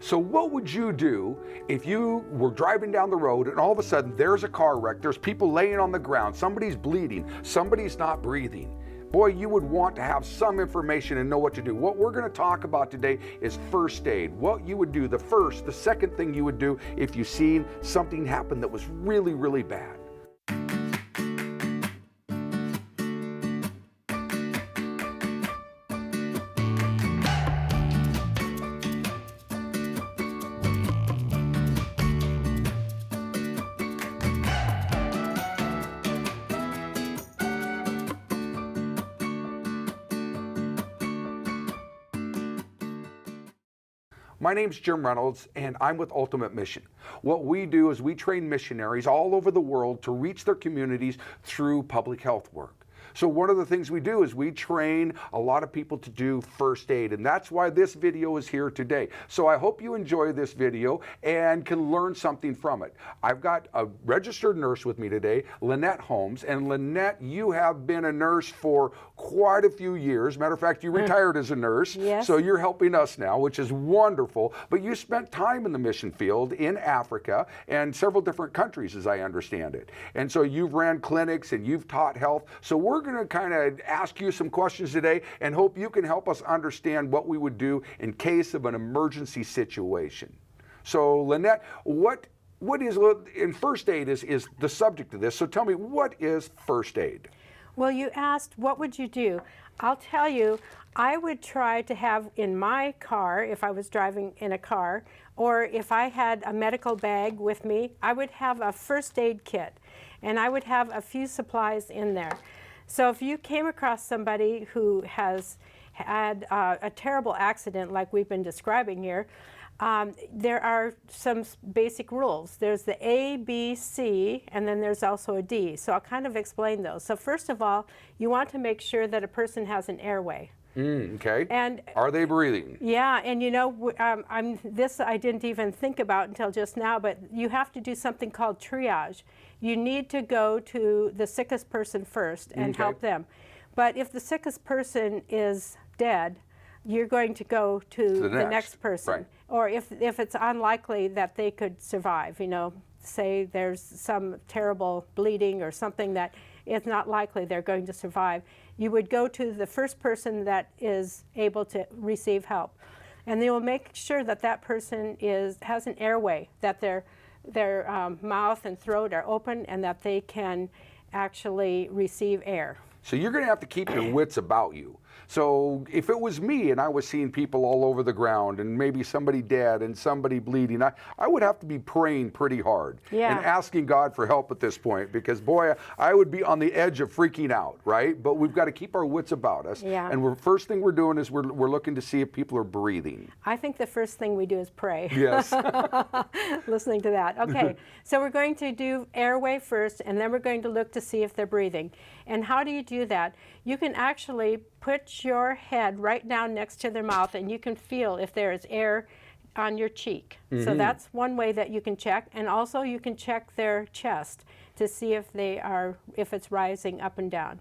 So what would you do if you were driving down the road and all of a sudden there's a car wreck, there's people laying on the ground, somebody's bleeding, somebody's not breathing? Boy, you would want to have some information and know what to do. What we're going to talk about today is first aid. What you would do, the second thing you would do if you seen something happen that was really, really bad. My name's Jim Reynolds, and I'm with Ultimate Mission. What we do is we train missionaries all over the world to reach their communities through public health work. So one of the things we do is we train a lot of people to do first aid, and that's why this video is here today. So I hope you enjoy this video and can learn something from it. I've got a registered nurse with me today, Lynette Holmes, and Lynette, you have been a nurse for quite a few years. Matter of fact, you retired as a nurse, yes. So you're helping us now, which is wonderful, but you spent time in the mission field in Africa and several different countries, as I understand it. And so you've ran clinics and you've taught health. So we're going to kind of ask you some questions today and hope you can help us understand what we would do in case of an emergency situation. So Lynette, what is in first aid is the subject of this. So tell me, what is first aid? Well, you asked, what would you do? I'll tell you, I would try to have in my car, if I was driving in a car, or if I had a medical bag with me, I would have a first aid kit, and I would have a few supplies in there. So if you came across somebody who has had a terrible accident like we've been describing here, there are some basic rules. There's the A, B, C, and then there's also a D. So I'll kind of explain those. So first of all, you want to make sure that a person has an airway. Okay. And are they breathing? Yeah, and you know, this I didn't even think about until just now, but you have to do something called triage. You need to go to the sickest person first and help them. But if the sickest person is dead, you're going to go to the next person. Right. Or if it's unlikely that they could survive, you know, say there's some terrible bleeding or something that it's not likely they're going to survive, you would go to the first person that is able to receive help. And they will make sure that that person has an airway, that their mouth and throat are open and that they can actually receive air. So you're going to have to keep your wits about you. So if it was me and I was seeing people all over the ground and maybe somebody dead and somebody bleeding, I would have to be praying pretty hard and asking God for help at this point, because boy, I would be on the edge of freaking out, right? But we've got to keep our wits about us. Yeah. And first thing we're doing is we're looking to see if people are breathing. I think the first thing we do is pray. Yes. Listening to that. Okay, so we're going to do airway first, and then we're going to look to see if they're breathing. And how do you do that? You can actually put your head right down next to their mouth, and you can feel if there is air on your cheek. So that's one way that you can check. And also you can check their chest to see if it's rising up and down.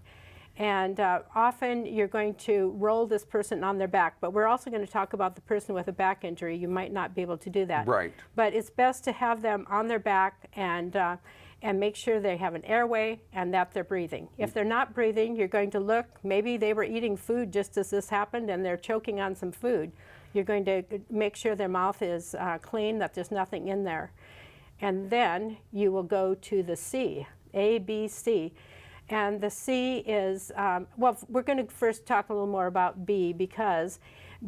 And often you're going to roll this person on their back, but we're also going to talk about the person with a back injury. You might not be able to do that. Right. But it's best to have them on their back and make sure they have an airway and that they're breathing. If they're not breathing, you're going to look, maybe they were eating food just as this happened and they're choking on some food. You're going to make sure their mouth is clean, that there's nothing in there. And then you will go to the C, A, B, C. And the C is, well, we're going to first talk a little more about B, because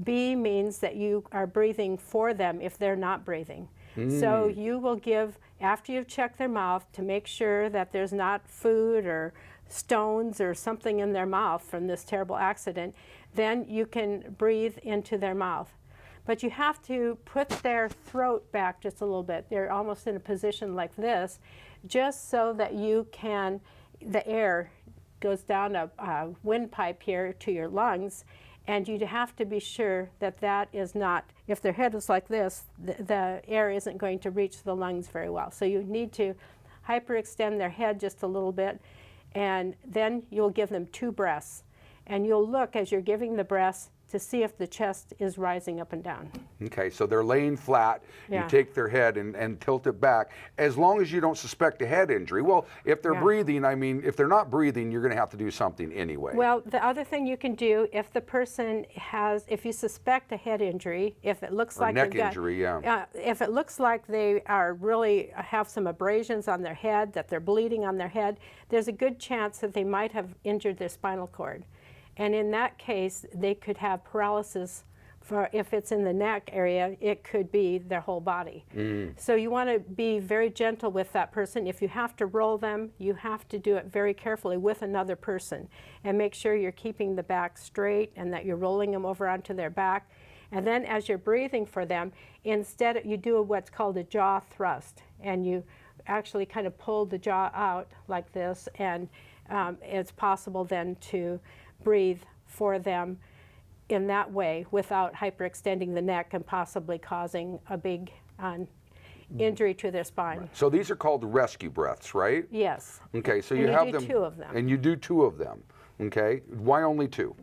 B means that you are breathing for them if they're not breathing. So you will give, after you've checked their mouth, to make sure that there's not food or stones or something in their mouth from this terrible accident, then you can breathe into their mouth. But you have to put their throat back just a little bit. They're almost in a position like this, just so that you can, the air goes down a windpipe here to your lungs, and you have to be sure that that is not, if their head is like this, the air isn't going to reach the lungs very well. So you need to hyperextend their head just a little bit, and then you'll give them 2 breaths. And you'll look as you're giving the breaths to see if the chest is rising up and down. Okay, so they're laying flat. Yeah. You take their head and tilt it back. As long as you don't suspect a head injury. Well, if they're Yeah. breathing, I mean, if they're not breathing, you're going to have to do something anyway. Well, the other thing you can do, if the person has, if you suspect a head injury, if it looks Or like neck they've got, injury, yeah. if it looks like they are really have some abrasions on their head, that they're bleeding on their head, there's a good chance that they might have injured their spinal cord. And in that case, they could have paralysis. For if it's in the neck area, it could be their whole body. So you want to be very gentle with that person. If you have to roll them, you have to do it very carefully with another person and make sure you're keeping the back straight and that you're rolling them over onto their back. And then as you're breathing for them, instead you do what's called a jaw thrust, and you actually kind of pull the jaw out like this, and it's possible then to breathe for them in that way without hyperextending the neck and possibly causing a big injury to their spine. So these are called rescue breaths, right? Yes. Okay, so And you you have do them. 2 of them. And you do 2 of them. Okay, why only 2?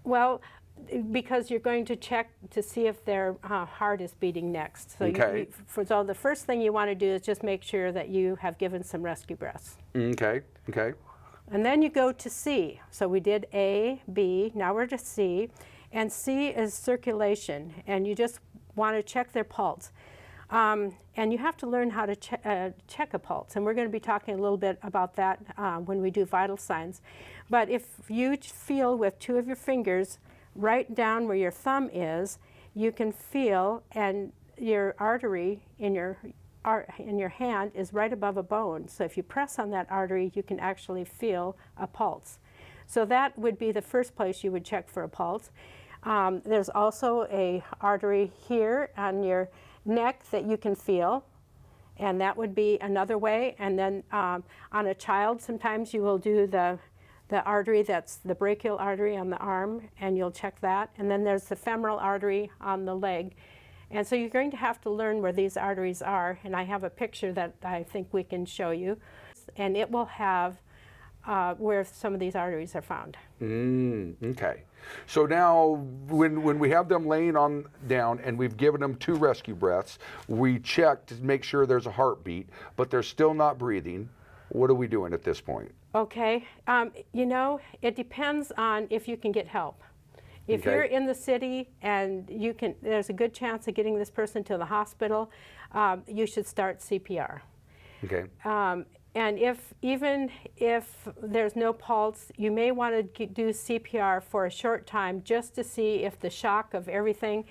Well, because you're going to check to see if their heart is beating next. So, Okay. so the first thing you want to do is just make sure that you have given some rescue breaths. Okay, okay. And then you go to C. So we did A, B, now we're to C. And C is circulation, and you just want to check their pulse. And you have to learn how to check a pulse, and we're going to be talking a little bit about that when we do vital signs. But if you feel with 2 of your fingers right down where your thumb is, you can feel, and your artery in your hand is right above a bone. So if you press on that artery, you can actually feel a pulse. So that would be the first place you would check for a pulse. There's also a artery here on your neck that you can feel, and that would be another way. And then on a child, sometimes you will do the artery that's the brachial artery on the arm, and you'll check that. And then there's the femoral artery on the leg. And so you're going to have to learn where these arteries are, and I have a picture that I think we can show you. And it will have where some of these arteries are found. Okay. So now, when we have them laying on down and we've given them 2 rescue breaths, we check to make sure there's a heartbeat, but they're still not breathing. What are we doing at this point? Okay. You know, it depends on if you can get help. If Okay. you're in the city and you can, there's a good chance of getting this person to the hospital, you should start CPR. Okay. And even if there's no pulse, you may want to do CPR for a short time just to see if the shock of everything,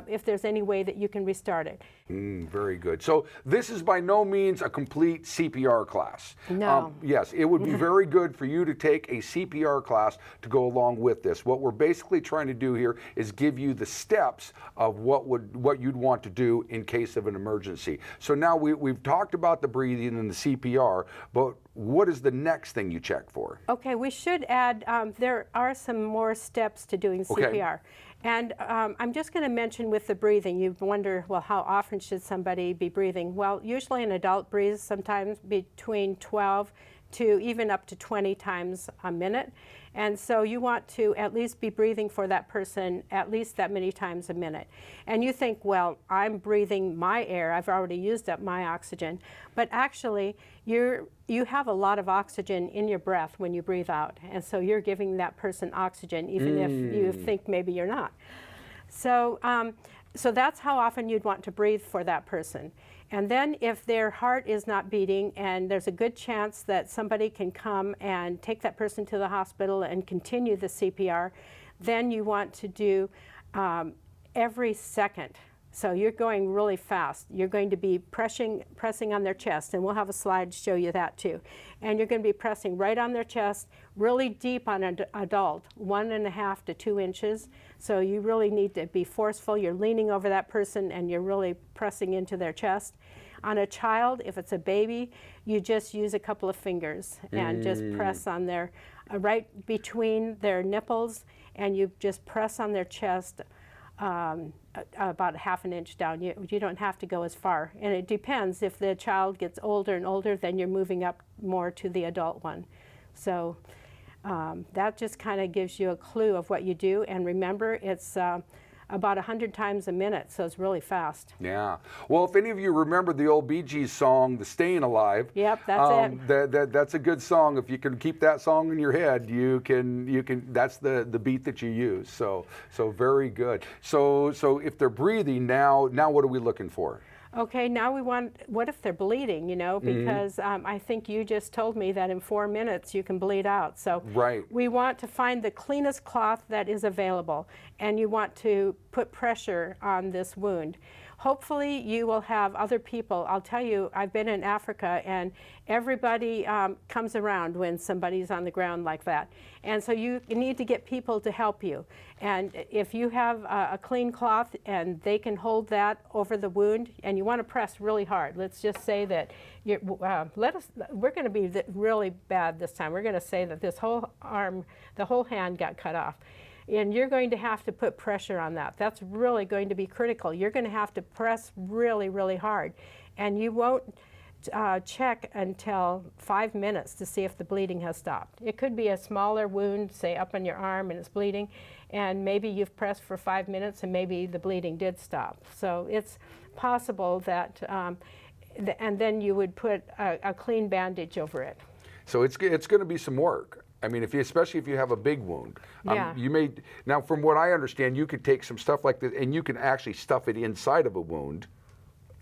if there's any way that you can restart it. Very good. So this is by no means a complete CPR class. No. Yes, it would be very good for you to take a CPR class to go along with this. What we're basically trying to do here is give you the steps of what you'd want to do in case of an emergency. So now we've talked about the breathing and the CPR, but what is the next thing you check for? Okay, we should add, there are some more steps to doing CPR. And I'm just going to mention with the breathing, you wonder, well, how often should somebody be breathing? Well, usually an adult breathes sometimes between 12 to even up to 20 times a minute. And so you want to at least be breathing for that person at least that many times a minute. And you think, well, I'm breathing my air, I've already used up my oxygen. But actually, you have a lot of oxygen in your breath when you breathe out. And so you're giving that person oxygen, even if you think maybe you're not. So, so that's how often you'd want to breathe for that person. And then if their heart is not beating and there's a good chance that somebody can come and take that person to the hospital and continue the CPR, then you want to do every second. So you're going really fast. You're going to be pressing on their chest, and we'll have a slide to show you that too. And you're going to be pressing right on their chest, really deep on an adult, 1.5 to 2 inches. So you really need to be forceful. You're leaning over that person and you're really pressing into their chest. On a child, if it's a baby, you just use a couple of fingers and just press on their, right between their nipples, and you just press on their chest about 1/2 inch down. You don't have to go as far. And it depends. If the child gets older and older, then you're moving up more to the adult one. So That just kind of gives you a clue of what you do. And remember, it's about 100 times a minute, so it's really fast. Yeah. Well, if any of you remember the old Bee Gees song, "The Staying Alive," Yep, that's it. That's a good song. If you can keep that song in your head, you can. That's the beat that you use. So very good. So if they're breathing now, what are we looking for? Okay, now we want, what if they're bleeding, you know, because I think you just told me that in 4 minutes you can bleed out. So Right. we want to find the cleanest cloth that is available, and you want to put pressure on this wound. Hopefully you will have other people. I'll tell you, I've been in Africa, and everybody comes around when somebody's on the ground like that. And so you need to get people to help you. And if you have a clean cloth and they can hold that over the wound, and you want to press really hard. Let's just say that we're going to be really bad this time. We're going to say that this whole arm, the whole hand got cut off. And you're going to have to put pressure on that. That's really going to be critical. You're going to have to press really, really hard. And you won't check until 5 minutes to see if the bleeding has stopped. It could be a smaller wound, say up on your arm, and it's bleeding, and maybe you've pressed for 5 minutes and maybe the bleeding did stop. So it's possible that, and then you would put a clean bandage over it. So it's going to be some work. I mean, especially if you have a big wound. Yeah. You may, now from what I understand, you could take some stuff like this and you can actually stuff it inside of a wound.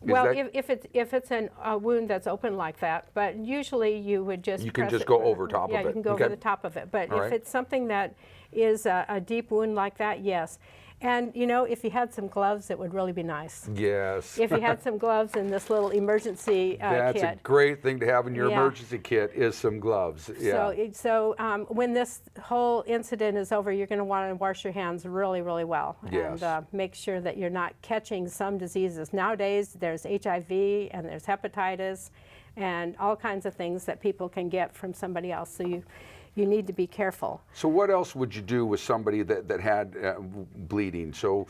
Well, if it's a wound that's open like that, but usually you would just You can press just it go over top of Yeah, it. you can go Okay. over the top of it. But All if right. it's something that is a deep wound like that, yes. And you know, if you had some gloves, it would really be nice. Yes. If you had some gloves in this little emergency That's kit. a great thing to have in your Yeah. emergency kit is some gloves. Yeah. So when this whole incident is over, you're going to want to wash your hands really, really well. Yes. And make sure that you're not catching some diseases. Nowadays, there's HIV and there's hepatitis and all kinds of things that people can get from somebody else. So you need to be careful. So what else would you do with somebody that had bleeding? So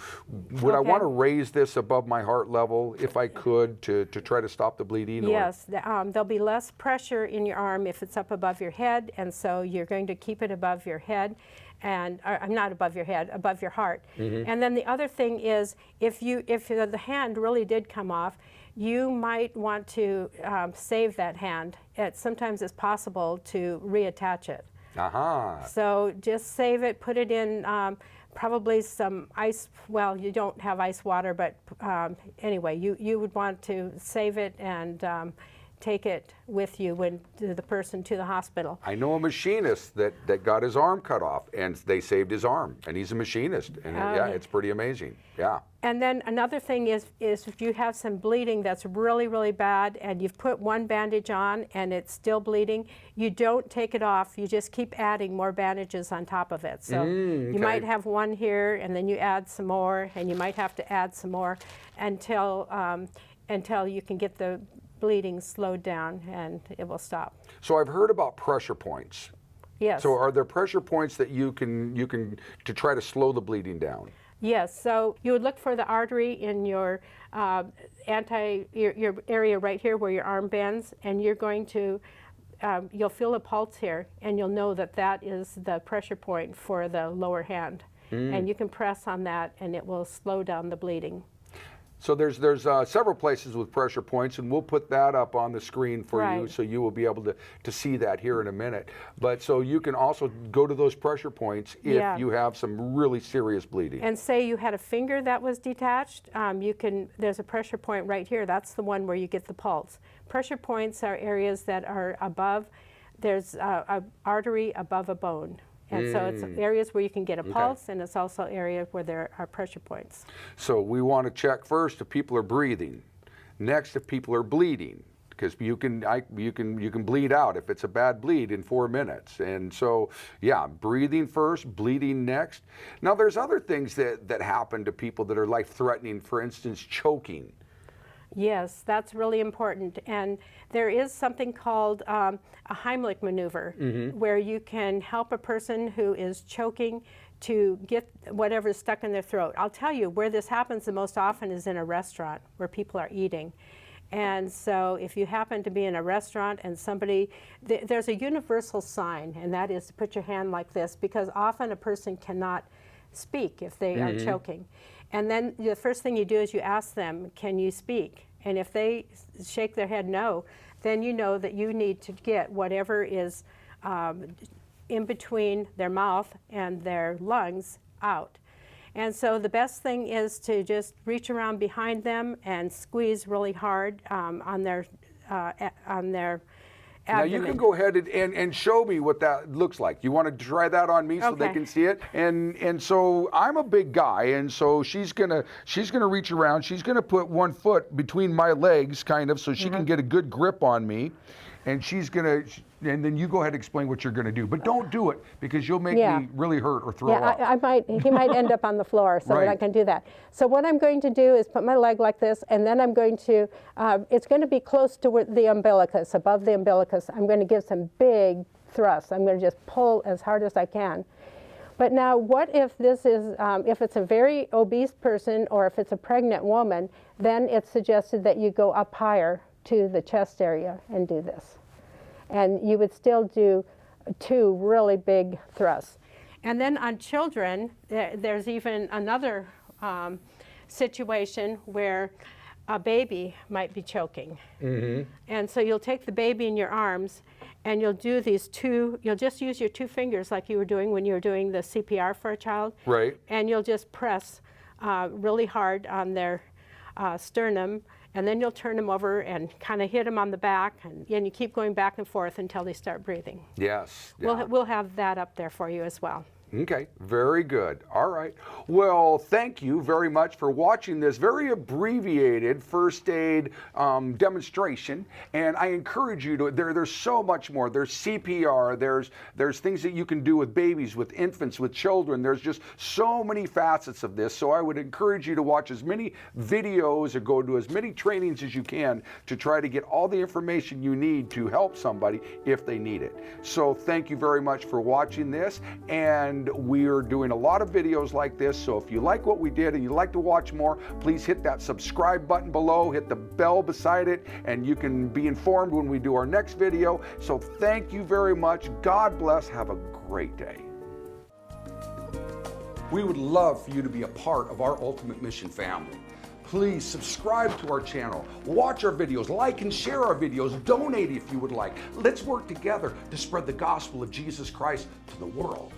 would I Okay. want to raise this above my heart level if I could to try to stop the bleeding? or- Yes, there'll be less pressure in your arm if it's up above your head, and so you're going to keep it above your head, and not above your head, above your heart. And then the other thing is, if the hand really did come off, you might want to save that hand. Sometimes it's possible to reattach it. Aha. So just save it, put it in probably some ice, well, you don't have ice water, but anyway, you would want to save it and take it with you when the person to the hospital. I know a machinist that got his arm cut off, and they saved his arm, and he's a machinist, and yeah, it's pretty amazing. Yeah. And then another thing is if you have some bleeding that's really, really bad and you've put one bandage on and it's still bleeding, you don't take it off. You just keep adding more bandages on top of it. So you might have one here and then you add some more, and you might have to add some more until you can get the bleeding slowed down and it will stop. So I've heard about pressure points. Yes. So are there pressure points that you can to try to slow the bleeding down? Yes, so you would look for the artery in your your area right here where your arm bends, and you're going to, you'll feel a pulse here, and you'll know that that is the pressure point for the lower hand. And you can press on that, and it will slow down the bleeding. So there's several places with pressure points, and we'll put that up on the screen for you, Right. so you will be able to see that here in a minute. But so you can also go to those pressure points if Yeah. you have some really serious bleeding. And say you had a finger that was detached, there's a pressure point right here. That's the one where you get the pulse. Pressure points are areas that are above, there's an artery above a bone. And so it's areas where you can get a pulse, and it's also areas where there are pressure points. So we want to check first if people are breathing. Next, if people are bleeding, because you can bleed out if it's a bad bleed in 4 minutes. And so, yeah, breathing first, bleeding next. Now, there's other things that happen to people that are life-threatening. For instance, choking. Yes, that's really important. And there is something called a Heimlich maneuver, where you can help a person who is choking to get whatever's stuck in their throat. I'll tell you, where this happens the most often is in a restaurant where people are eating. And so if you happen to be in a restaurant and somebody, there's a universal sign, and that is to put your hand like this, because often a person cannot speak if they are choking. And then the first thing you do is you ask them, can you speak? And if they shake their head no, then you know that you need to get whatever is in between their mouth and their lungs out. And so the best thing is to just reach around behind them and squeeze really hard on their abdomen. Now you can go ahead and show me what that looks like. You want to try that on me so they Okay. can see it? And so I'm a big guy, and so she's gonna reach around. She's gonna put one foot between my legs, kind of, so she can get a good grip on me. And and then you go ahead and explain what you're gonna do. But don't do it, because you'll make Yeah. me really hurt or throw up. He might end up on the floor, so we're Right. not going to do that. So what I'm going to do is put my leg like this, and then I'm going to, it's going to be close to the umbilicus, above the umbilicus. I'm going to give some big thrusts. I'm going to just pull as hard as I can. But now what if this is, if it's a very obese person or if it's a pregnant woman, then it's suggested that you go up higher to the chest area and do this. And you would still do 2 really big thrusts. And then on children, there's even another situation where a baby might be choking. And so you'll take the baby in your arms and you'll do these 2, you'll just use your 2 fingers like you were doing when you were doing the CPR for a child. Right. And you'll just press really hard on their sternum, and then you'll turn them over and kind of hit them on the back, and you keep going back and forth until they start breathing. Yes. Yeah. We'll have that up there for you as well. Okay, very good. All right. Well, thank you very much for watching this very abbreviated first aid demonstration. And I encourage you to, there's so much more. There's CPR, there's things that you can do with babies, with infants, with children. There's just so many facets of this. So I would encourage you to watch as many videos or go to as many trainings as you can to try to get all the information you need to help somebody if they need it. So thank you very much for watching this. And we're doing a lot of videos like this, so if you like what we did and you'd like to watch more, please hit that subscribe button below, hit the bell beside it, and you can be informed when we do our next video. So thank you very much. God bless. Have a great day. We would love for you to be a part of our Ultimate Mission family. Please subscribe to our channel, watch our videos, like and share our videos, donate if you would like. Let's work together to spread the gospel of Jesus Christ to the world.